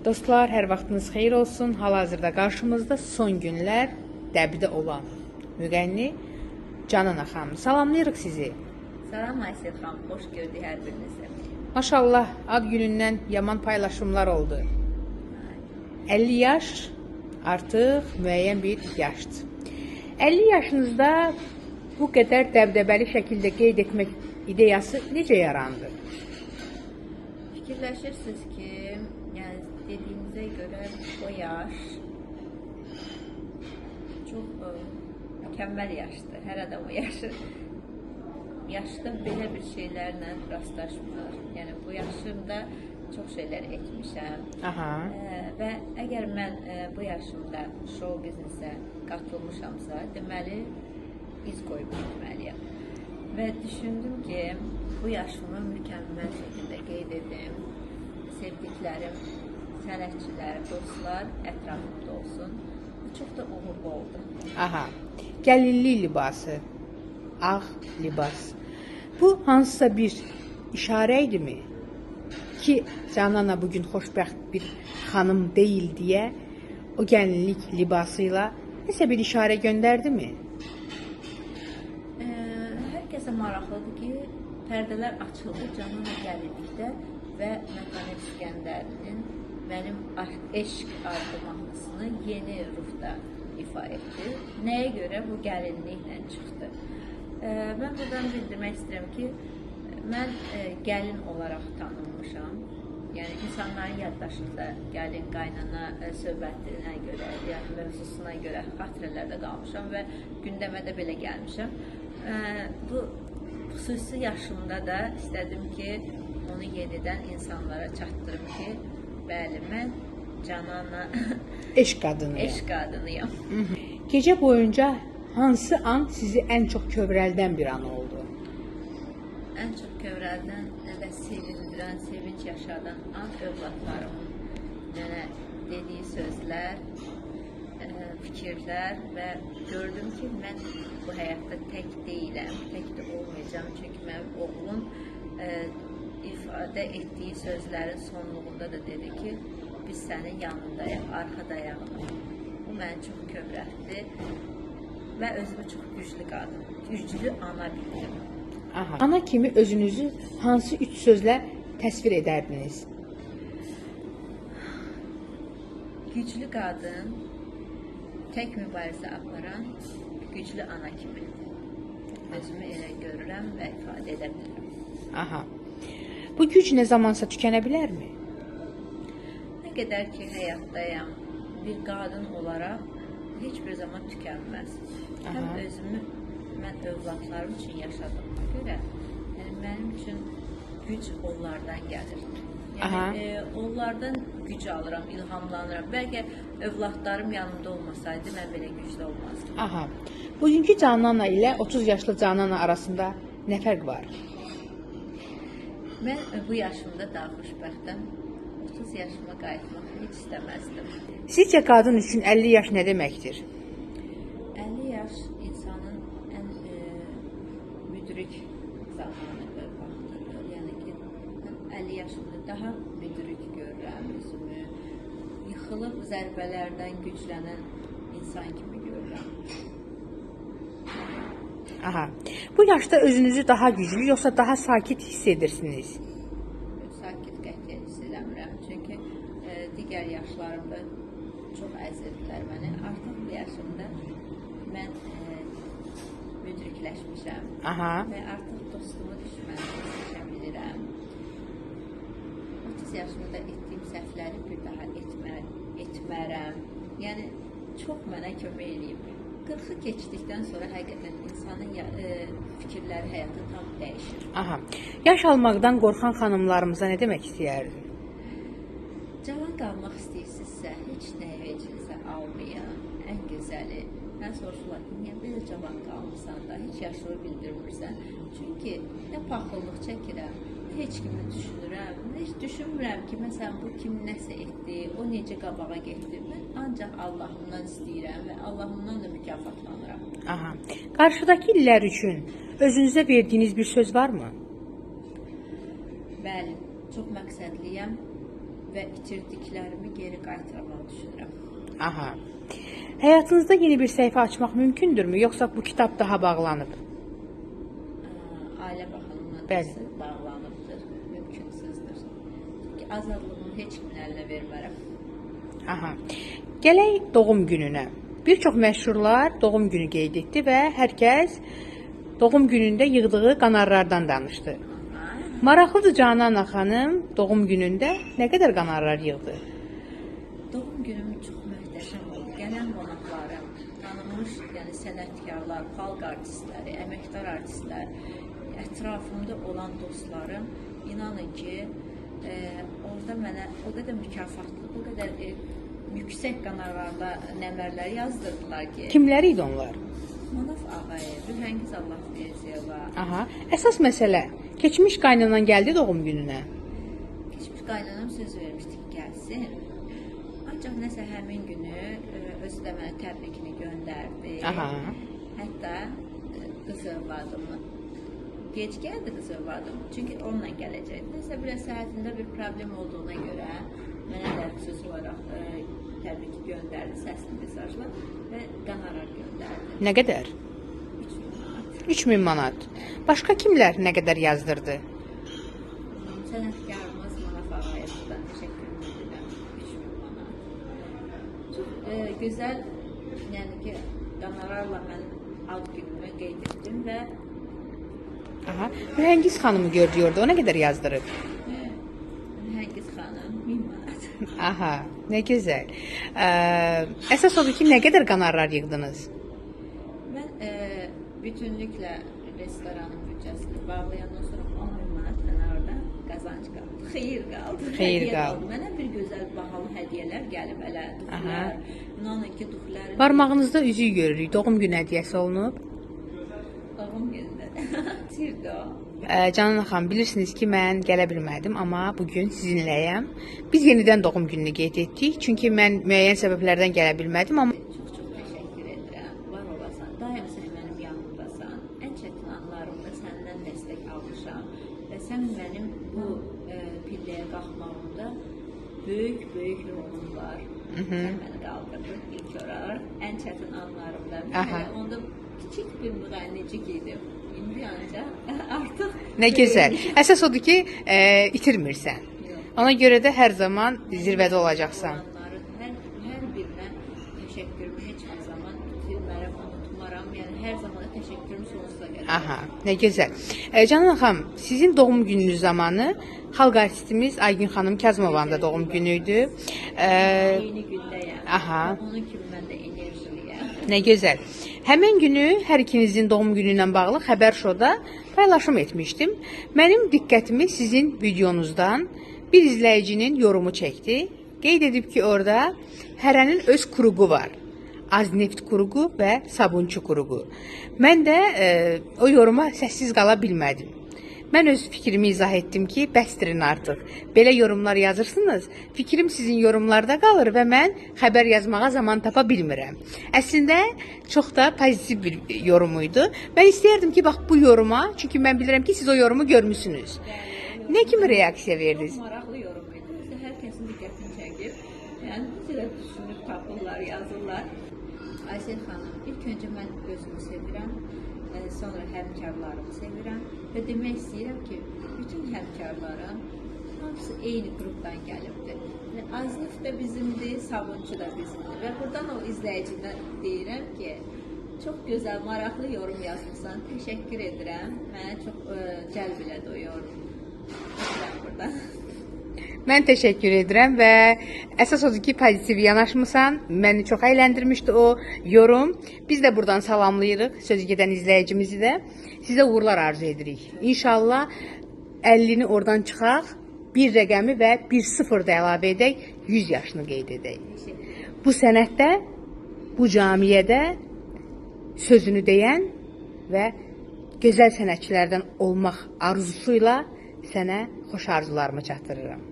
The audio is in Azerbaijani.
Dostlar, hər vaxtınız xeyir olsun. Hal-hazırda qarşımızda son günlər dəbdə olan müğənni Canana xanım. Salamlayırıq sizi. Salam Aysel xanım, xoş gördük hər birinizi. Maşallah, ad günündən yaman paylaşımlar oldu. 50 yaş artıq müəyyən bir yaşdır. 50 yaşınızda bu qədər dəbdəbəli şəkildə qeyd etmək ideyası necə yarandı? Fikirləşirsiniz ki, yəni dediyinizə görə o yaş çox mükəmməl yaşdır. Hər adam o yaşda belə bir şeylərlə rastlaşmır. Yəni bu yaşımda çox şeylər etmişəm. Və əgər mən bu yaşımda show biznesə qatılmışamsa, deməli iz qoyub getməliyəm. Və düşündüm ki, bu yaşımı mükəmməl şəkildə qeyd edim. Sevdiklərim, sənətçilər, dostlar ətrafımda olsun. Bu çox da uğurlu oldu. Gəlinlik libası, ağ libas. Bu hansısa bir işarə idimi ki, Canana bugün xoşbəxt bir xanım deyil deyə o gəlinlik libasıyla nəsə bir işarə göndərdimi? Hər kəsə maraqlıdır ki, pərdələr açıldı Canana gəlinlikdə və Məqamet İskəndərinin mənim eşq adlı mahnısını yeni ruhda ifa etdi. Nəyə görə bu gəlinliklə çıxdı? Mən buradan bildirmək istəyirəm ki, mən gəlin olaraq tanınmışam. Yəni insanların yaddaşında gəlin, qaynana söhbətinə görə, yəni mövzusuna görə xatirələrdə qalmışam və gündəmə də belə gəlmişəm. Bu xüsusi yaşımda da istədim ki, onu yenidən insanlara çatdırım ki, bəli, mən Canana eşq qadınıyam. Gecə boyunca hansı an sizi ən çox kövrəldən bir an oldu? Ən çox kövrəldən və sevindirən, sevinç yaşadan an övladlarımın mənə dediyi sözlər, fikirlər və gördüm ki, mən bu həyatda tək deyiləm, tək də olmayacağım. Çünki mənim oğlum ifadə etdiyi sözlərin sonluğunda da dedi ki, biz sənin yanındayıq, arxadayıq. Bu məni çox kövrəltdi və özümü çox güclü qadın, güclü ana bildim. Ana kimi özünüzü hansı üç sözlə təsvir edərdiniz? Güclü qadın, tək mübarizə aparan, güclü ana kimi. Özümü elə görürəm və ifadə edə bilirəm. Bu güc nə zamansa tükənə bilərmi? Nə qədər ki, həyatdayam, bir qadın olaraq heç bir zaman tükənməz. Həm özümü, mən övladlarım üçün yaşadığıma görə, yəni mənim üçün güc onlardan gəlir. Yəni onlardan güc alıram, ilhamlanıram. Bəlkə övladlarım yanımda olmasaydı, mən belə güclü olmazdım. Bugünkü Canana ilə 30 yaşlı Canana arasında nə fərq var? Mən bu yaşımda daha xoşbəxtəm. 30 yaşıma qayıtmaq heç istəməzdim. Sizcə qadın üçün 50 yaş nə deməkdir? 50 yaş insanın ən müdrik zamanıdır, vaxtıdır. Yəni ki, mən 50 yaşımda daha müdrik görürəm özümü. Yıxılıb zərbələrdən güclənən insan kimi görürəm. Bu yaşda özünüzü daha güclü, yoxsa daha sakit hiss edirsiniz? Sakit qətiyyən hiss eləmirəm. Çünki digər yaşlarımda çox əzildilər məni. Artıq bu yaşımda mən müdrikləşmişəm və artıq dostumu düşmənimi seçə bilirəm. 30 yaşımda etdiyim səhvləri bir daha etmərəm. Yəni, çox mənə kömək eləyib. 40-ı keçdikdən sonra həqiqətən insanın fikirləri, həyatı tam dəyişir. Yaş almaqdan qorxan xanımlarımıza nə demək istəyərdin? Cavan qalmaq istəyirsinizsə, heç nəyə vecinizə almayın. Ən gözəli. Mən soruşurlar ki, niyə belə cavan qalmışsan da, heç yaşını bildirmirsən? Çünki nə paxıllıq çəkirəm, heç kimi düşünürəm, heç düşünmürəm ki, məsələn, bu kim nəsə etdi, o necə qabağa getdi. Mən ancaq Allahımdan istəyirəm və Allahımdan da mükafatlanıram. Qarşıdakı illər üçün özünüzə verdiyiniz bir söz varmı? Bəli, çox məqsədliyəm və itirdiklərimi geri qaytarmağı düşünürəm. Aha. Həyatınızda yeni bir səhifə açmaq mümkündürmü, yoxsa bu kitab daha bağlanıb? Ailə baxımından Bəli. bağlanıbdır, mümkünsüzdür. Çünki azadlığımı heç kimin əlinə vermərəm. Aha. Gələk doğum gününə. Bir çox məşhurlar doğum günü qeyd etdi və hər kəs doğum günündə yığdığı qonorardan danışdı. Maraqlıdır, Canan xanım doğum günündə nə qədər qonorar yığdı? Doğum günüm çox möhtəşəm oldu. Gələn qonaqlarım, tanınmış, yəni sənətkarlar, xalq artistləri, əməkdar artistlər, ətrafımda olan dostlarım, inanın ki, orada mənə o qədər mükafatlı, o qədər yüksək qonorarda nəmərlər yazdırdılar ki. Kimlər idi onlar? Manaf Ağayev, Rühəngiz Allahverdiyeva. Aha. Əsas məsələ, keçmiş qaynanan gəldi doğum gününə. Keçmiş qaynanam söz vermişdi ki, gəlsin. Ancaq nəsə həmin günü özü də mənə təbrikini göndərdi. Aha. Hətta qız övladımı gec gəldi qız övladım. Çünki onunla gələcəkdi. Nəsə biraz səhhətində bir problem olduğuna görə mənə də söz olaraq təbriki göndərdi, səsli mesajla və qonorar göndərdi. Nə qədər? 3000 manat. Başqa kimlər nə qədər yazdırdı? Sənətkarımız Manaf Ağayevdən təşəkkür edirəm. 3000 manat. Çox gözəl, yəni ki, qonorarla mən ad günümü qeyd etdim və Aha. Rühəngiz xanımı gördük orada. O nə qədər yazdırıb? Rühəngiz xanım 1000 manat. Aha, nə gözəl. Əsas odur ki, nə qədər qonorar yığdınız? Mən bütünlüklə restoranın büdcəsini bağlayandan sonra 10.000 manat mənə orada qazanc qaldı. Xeyir qaldı. Xeyir Hədiyyə qaldı. Mənə bir gözəl bahalı hədiyyələr gəlib hələ. Duxlar, inanın ki, duxların Barmağınızda üzük görürük. Doğum günü hədiyyəsi olunub. doğum günündə. Tirdi o. Canan xanım, bilirsiniz ki, mən gələ bilmədim, amma bugün sizinləyəm. Biz yenidən doğum gününü qeyd etdik, çünki mən müəyyən səbəblərdən gələ bilmədim, amma Çox təşəkkür edirəm. Var olasan, daim sən mənim yanımdasan. Ən çətin anlarımda səndən dəstək almışam və sən mənim bu pilləyə qalxmağımda böyük rolun var. Sən məni qaldırdın ilk olaraq ən çətin anlarımda. Aha. Onda kiçik bir müğənnicik idim. İndi ancaq artıq nə gözəl. Əsas odur ki, itirmirsən. Ona görə də hər zaman zirvədə olacaqsan. Hər birinə təşəkkürümü heç bir zaman itirmərəm, unutmaram. Yəni hər zaman da təşəkkürüm sonsuza qədər. Aha, nə gözəl. Canan xanım, sizin doğum gününüz zamanı xalq artistimiz Aygün xanım Kazımovanın da doğum günü idi. Yeni gündəyəm. Aha. Onun kimi mən də enerjiliyəm. Nə gözəl. Həmin günü hər ikinizin doğum günü ilə bağlı Xəbər Showda paylaşım etmişdim. Mənim diqqətimi sizin videonuzdan bir izləyicinin yorumu çəkdi. Qeyd edib ki, orada hərənin öz kuruğu var. Azneft kuruğu və sabunçu kuruğu. Mən də o yoruma səssiz qala bilmədim. Mən öz fikrimi izah etdim ki, bəsdirin artıq. Belə yorumlar yazırsınız, fikrim sizin yorumlarda qalır və mən xəbər yazmağa zaman tapa bilmirəm. Əslində çox da pozitiv bir yorum idi. Mən istəyərdim ki, bax bu yoruma, çünki mən bilirəm ki, siz o yorumu görmüsünüz. Nə kimi reaksiya verdiniz? Çox maraqlı yorum idi. Hər kəsin diqqətini çəkir. Yəni necə də düşünüb tapırlar, yazırlar. Aysel xanım, ilk öncə mən özümü sevirəm. Sonra həmkarlarımı sevirəm və demək istəyirəm ki, bütün həmkarlarım hamısı eyni qrupdan gəlibdir. Aznif də bizimdir, sabunçu da bizimdir və buradan o izləyicimə deyirəm ki, çox gözəl, maraqlı yorum yazmışsan, təşəkkür edirəm. Mənə çox cəlb elədi o yorum. Buradan. Mən təşəkkür edirəm və əsas odur ki, pozitiv yanaşmısan. Məni çox əyləndirmişdi o yorum. Biz də buradan salamlayırıq sözü gedən izləyicimizi də. Sizə uğurlar arzu edirik. İnşallah 50-ni oradan çıxaq, bir rəqəmi və bir sıfır da əlavə edək, 100 yaşını qeyd edək. Bu sənətdə, bu camiyyədə sözünü deyən və gözəl sənətçilərdən olmaq arzusuyla sənə xoş arzularımı çatdırıram.